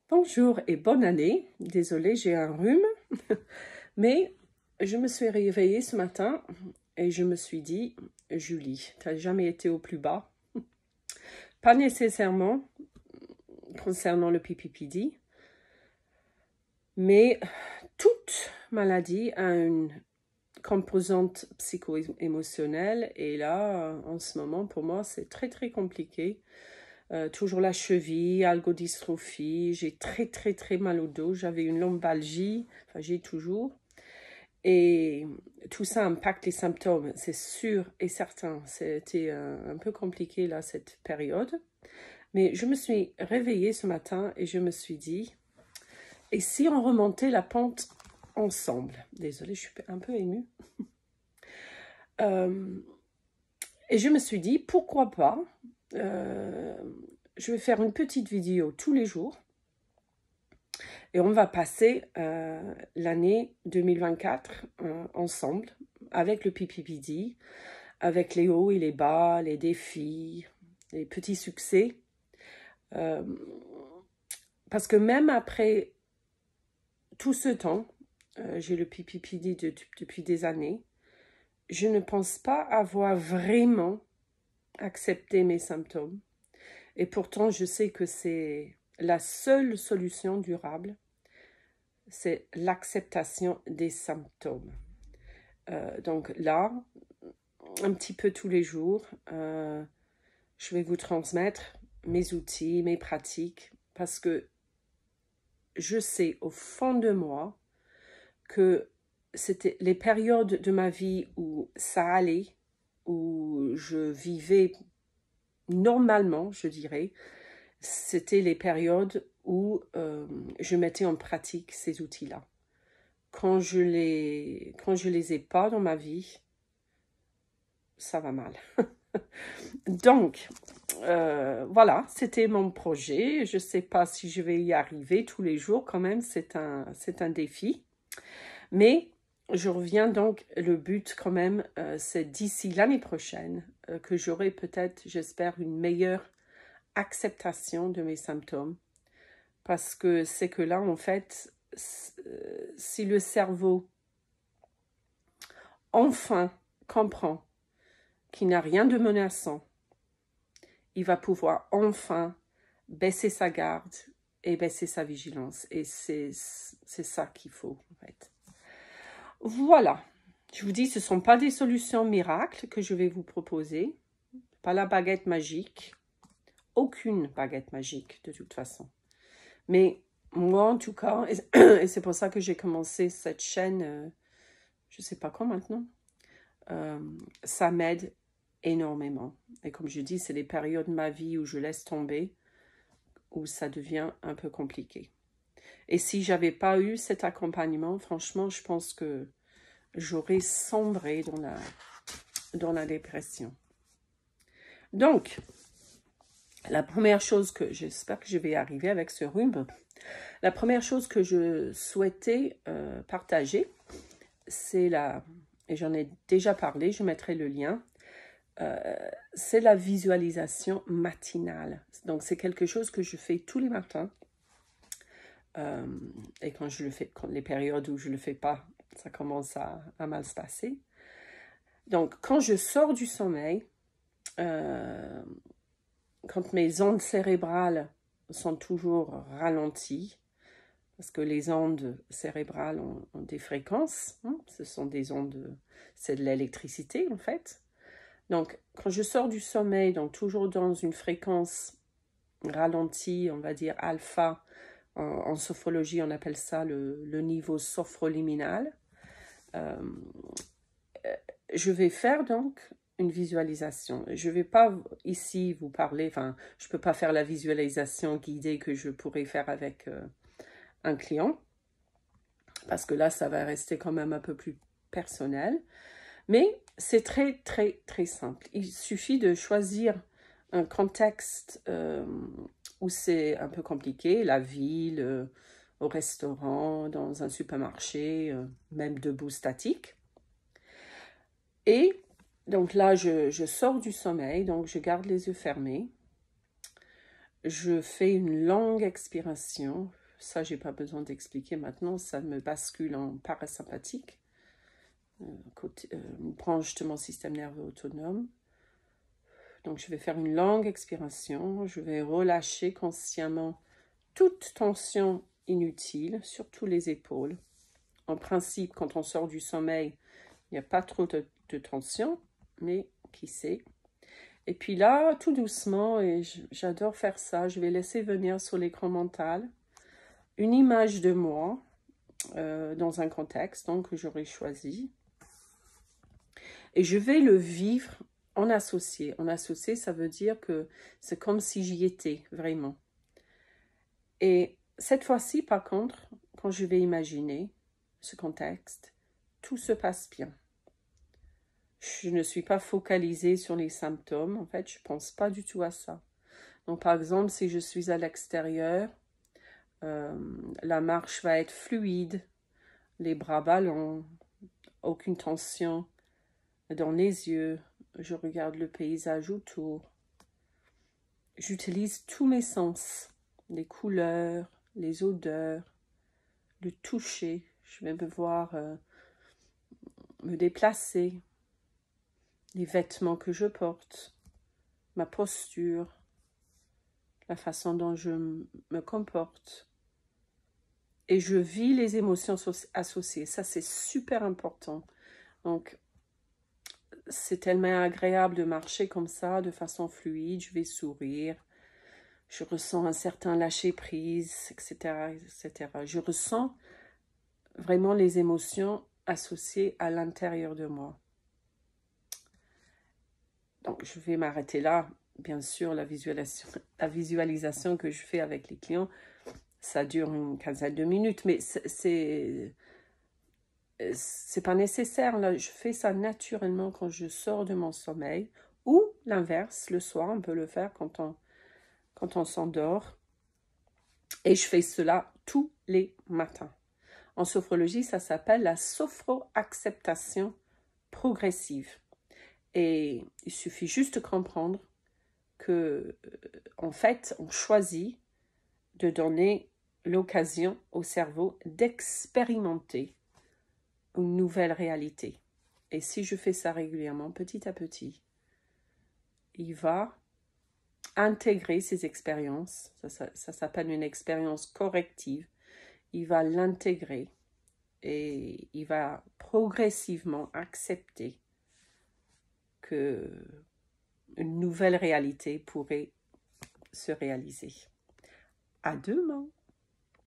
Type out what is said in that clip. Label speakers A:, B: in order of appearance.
A: Bonjour et bonne année. Désolée, j'ai un rhume, mais je me suis réveillée ce matin et je me suis dit, Julie, tu n'as jamais été au plus bas. Pas nécessairement concernant le PPPD, mais toute maladie a une composante psycho-émotionnelle et là, en ce moment, pour moi, c'est très compliqué. Toujours la cheville, algodystrophie, j'ai très mal au dos, j'avais une lombalgie, enfin j'ai toujours. Et tout ça impacte les symptômes, c'est sûr et certain. C'était un peu compliqué là, cette période. Mais je me suis réveillée ce matin et je me suis dit, et si on remontait la pente ensemble? Désolée, je suis un peu émue. Et je me suis dit, pourquoi pas, je vais faire une petite vidéo tous les jours. Et on va passer l'année 2024 ensemble, avec le PPPD, avec les hauts et les bas, les défis, les petits succès. Parce que même après tout ce temps, j'ai le PPPD depuis des années, je ne pense pas avoir vraiment accepté mes symptômes. Et pourtant, je sais que c'est la seule solution durable, c'est l'acceptation des symptômes. Donc là, un petit peu tous les jours, je vais vous transmettre mes outils, mes pratiques, parce que je sais au fond de moi que c'était les périodes de ma vie où ça allait, où je vivais normalement, je dirais, c'était les périodes où je mettais en pratique ces outils-là. Quand je les ai pas dans ma vie, ça va mal. Donc, voilà, c'était mon projet. Je ne sais pas si je vais y arriver tous les jours quand même, c'est un défi. Mais je reviens donc, le but quand même, c'est d'ici l'année prochaine que j'aurai peut-être, j'espère, une meilleure acceptation de mes symptômes. Parce que c'est que là, en fait, si le cerveau enfin comprend qu'il n'a rien de menaçant, il va pouvoir enfin baisser sa garde et baisser sa vigilance. Et c'est ça qu'il faut, en fait. Voilà. Je vous dis, ce ne sont pas des solutions miracles que je vais vous proposer. Pas la baguette magique. Aucune baguette magique, de toute façon. Mais moi, en tout cas, et c'est pour ça que j'ai commencé cette chaîne, je ne sais pas quand maintenant, ça m'aide énormément. Et comme je dis, c'est les périodes de ma vie où je laisse tomber, où ça devient un peu compliqué. Et si j'avais pas eu cet accompagnement, franchement, je pense que j'aurais sombré dans la dépression. Donc, la première chose que j'espère que je vais arriver avec ce rhume, la première chose que je souhaitais partager, c'est et j'en ai déjà parlé, je mettrai le lien, c'est la visualisation matinale. Donc, c'est quelque chose que je fais tous les matins. Et quand je le fais, les périodes où je ne le fais pas, ça commence à mal se passer. Donc, quand je sors du sommeil, quand mes ondes cérébrales sont toujours ralenties, parce que les ondes cérébrales ont des fréquences, hein, ce sont des ondes, c'est de l'électricité en fait. Donc, quand je sors du sommeil, donc toujours dans une fréquence ralentie, on va dire alpha, en sophrologie, on appelle ça le niveau sophroliminal. Je vais faire donc une visualisation. Je ne vais pas ici vous parler, enfin, je ne peux pas faire la visualisation guidée que je pourrais faire avec un client, parce que là, ça va rester quand même un peu plus personnel. Mais c'est très simple. Il suffit de choisir un contexte où c'est un peu compliqué, la ville, au restaurant, dans un supermarché, même debout statique. Et donc là, je sors du sommeil, donc je garde les yeux fermés. je fais une longue expiration. Ça, j'ai pas besoin d'expliquer maintenant. Ça me bascule en parasympathique, une branche de mon système nerveux autonome. Donc, je vais faire une longue expiration. Je vais relâcher consciemment toute tension inutile, surtout les épaules. En principe, quand on sort du sommeil, il n'y a pas trop de tension, mais qui sait. Et puis là, tout doucement, et j'adore faire ça, je vais laisser venir sur l'écran mental une image de moi dans un contexte donc, que j'aurais choisi. Et je vais le vivre en associé. En associé, ça veut dire que c'est comme si j'y étais vraiment. Et cette fois-ci, par contre, quand je vais imaginer ce contexte, tout se passe bien. Je ne suis pas focalisée sur les symptômes. En fait, je ne pense pas du tout à ça. Donc, par exemple, si je suis à l'extérieur, la marche va être fluide, les bras ballants, aucune tension dans les yeux. Je regarde le paysage autour. J'utilise tous mes sens, les couleurs, les odeurs, le toucher. Je vais me déplacer, les vêtements que je porte, ma posture, la façon dont je me comporte. Et je vis les émotions associées. Ça, c'est super important. Donc, c'est tellement agréable de marcher comme ça, de façon fluide. Je vais sourire. Je ressens un certain lâcher-prise, etc., etc. Je ressens vraiment les émotions associées à l'intérieur de moi. Donc, je vais m'arrêter là. Bien sûr, la visualisation que je fais avec les clients, ça dure une quinzaine de minutes, mais c'est pas nécessaire. Là, je fais ça naturellement quand je sors de mon sommeil, ou l'inverse, le soir, on peut le faire quand on s'endort. Et je fais cela tous les matins. En sophrologie, ça s'appelle la sophro-acceptation progressive. Et il suffit juste de comprendre que, en fait, on choisit de donner l'occasion au cerveau d'expérimenter une nouvelle réalité. Et si je fais ça régulièrement, petit à petit, il va intégrer ces expériences. Ça s'appelle une expérience corrective. Il va l'intégrer et il va progressivement accepter que une nouvelle réalité pourrait se réaliser. À demain!